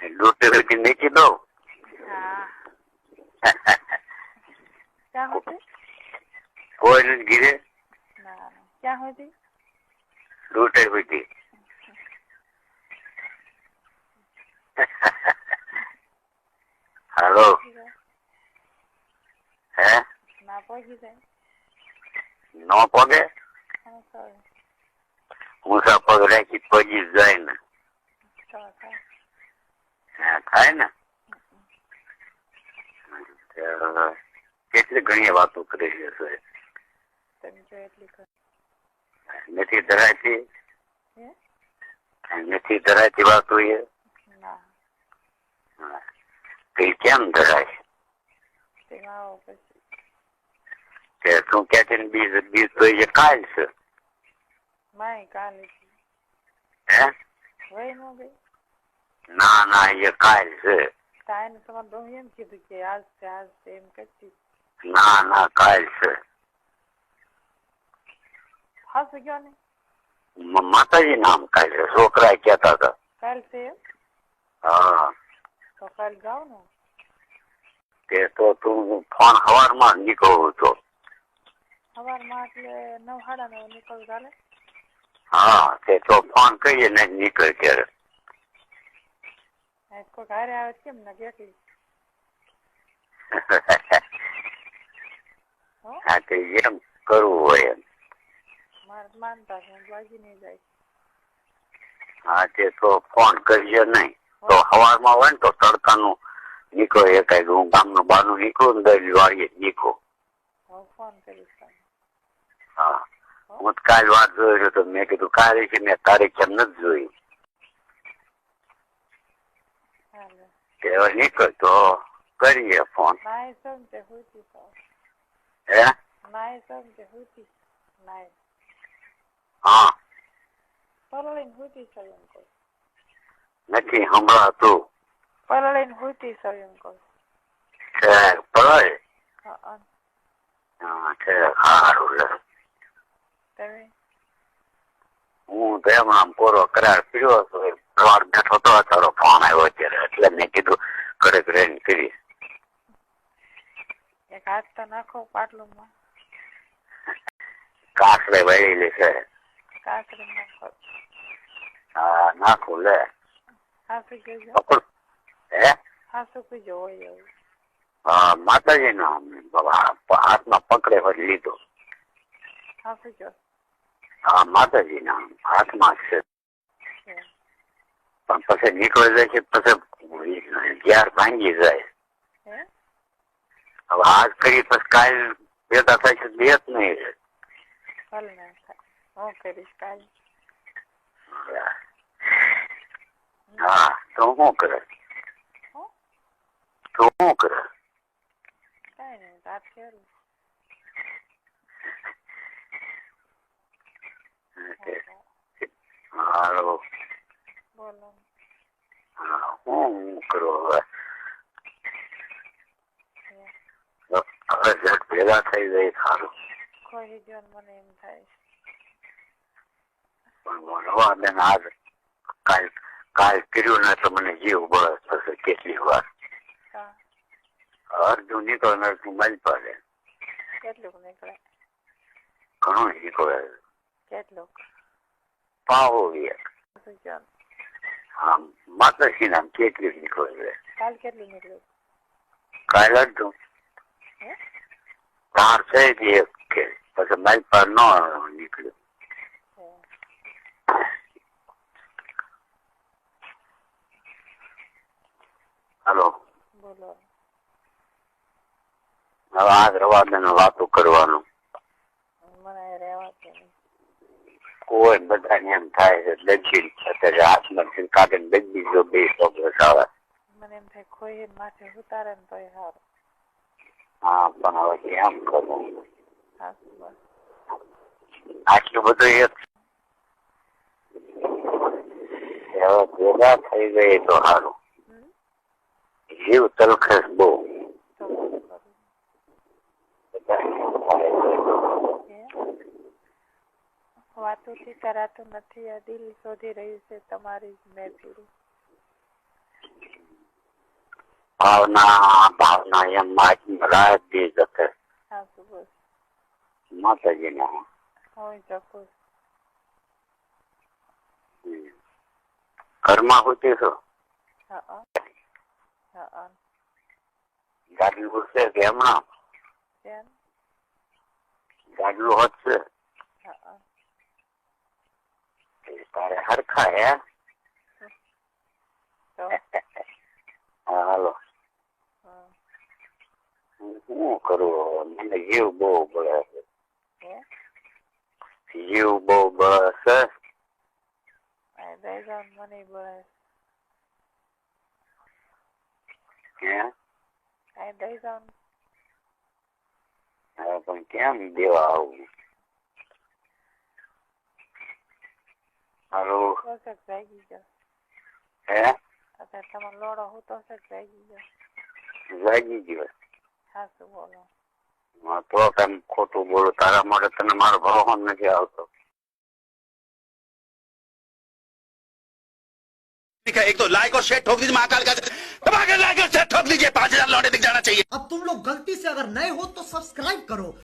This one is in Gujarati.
दूसरे की नीचे दो। हाँ क्या होती? कोई नहीं गिरे। ना क्या होती? दूसरे हुई थी। हेलो है ना पहुंची जाए नो पगे हाँ सर मुसा पगड़े की पगी जाए ना થાય ને કેટલી ઘણી વાતો કરી છે નથી ધરાતી નથી ધરાતી વાતો એ કેમ ધરાય કે તું કે છે બીજ બીજ તો એ કાલ છે હે ના ના એ કાલ છે ના ના કાલ છે માતાજી નામ કાલ છે છોકરા કહેતા હતા હા તે તો તું ફોન સવારમાં નીકળું તો હા તે તો ફોન કરીએ ને નીકળ ત્યારે હા તે એમ કરવું હોય એમ હા તે તો ફોન કરીએ નહીં તો સવારમાં હોય ને તો તડકાનું નીકળો એ કઈ હું ગામનું બહારનું નીકળું ને દરી વાળીએ નીકળું હા હું કાલ વાત જોઈ રહ્યો તો મેં કીધું કાલે છે મેં તારીખ એમ નથી જોઈ નીકળ તો કરીએ ફોન હે હા નથી સંભળાતું પલળે સારું હું તો એમ આમ પૂરો કરાર પીડ્યો હતો સવાર બેઠો તો તારો ફોન આવ્યો અત્યારે એટલે મેં કીધું કડક રેન કરી કાસરે વળેલી છે હા નાખું લે હે હા માતાજી નો હાથમાં પકડે પછી લીધો હા માતાજી ના હાથમાં છે પણ પછી નીકળી જાય છે પછી ઘેર ભાંગી જાય હવે આજ કરી પછી કાલ ભેગા થાય છે બે જ નહીં હા તો શું કરે તો શું કરે હાલો હા હું કરો હવે ઝટ ભેગા થઈ જાય સારું પણ હવા બેન આજ કાલ કર્યું ને તો મને જીવ બસ થશે કેટલી વાર અડધું નીકળે અડધું મજ પડે ઘણું નીકળે પાવો હા માતાજી નામ કેટલી નીકળે કાલ અડધું તાર છે એક કે પછી મારી પર ન નીકળ્યું હાલો હવે આજ રવા દે વાતો કરવાનું કોઈ બધાને એમ થાય છે લગી અત્યારે હાથમાં કાગળ લગી જો બે શબ્દ આવે હા પણ હવે એમ કરવું આટલું બધું એક ભેગા થઈ ગઈ તો સારું જીવ તલખસ બહુ વાતોથી કરાતું નથી આ દિલ શોધી રહ્યું છે તમારી મહેફિલ ભાવના એમ રાત દી જશે હા શું બોલ માતાજીને હોય ચોખ્ખું ઘરમાં હોતી છો હા હા ગાડલું છે કે હમણાં કેમ ગાડલું હોત હા છે તારે હરખા હે તો હા હાલો હા શું કરું મને જીવ બહુ બળે હે છે જીવ બહુ બળે છે આ દઈ જાવ મને બોલે હે આ દઈ જાવ હવે પણ કેમ દેવા આવું હાલો તો છે ભાગી જાવ હે અત્યારે તમારો લોડો હું તો છે ભાગી જાવ જાગી ગયો હા શું બોલો તો કઈ ખોટું બોલું તારા માટે તને મારો ભાવ નથી આવતો एक तो लाइक और शेयर ठोक दीजिए महाकाल का दबा के लाइक और शेयर ठोक दीजिए 5000 लौटे दिख जाना चाहिए। अब तुम लोग गलती से अगर नए हो तो सब्सक्राइब करो।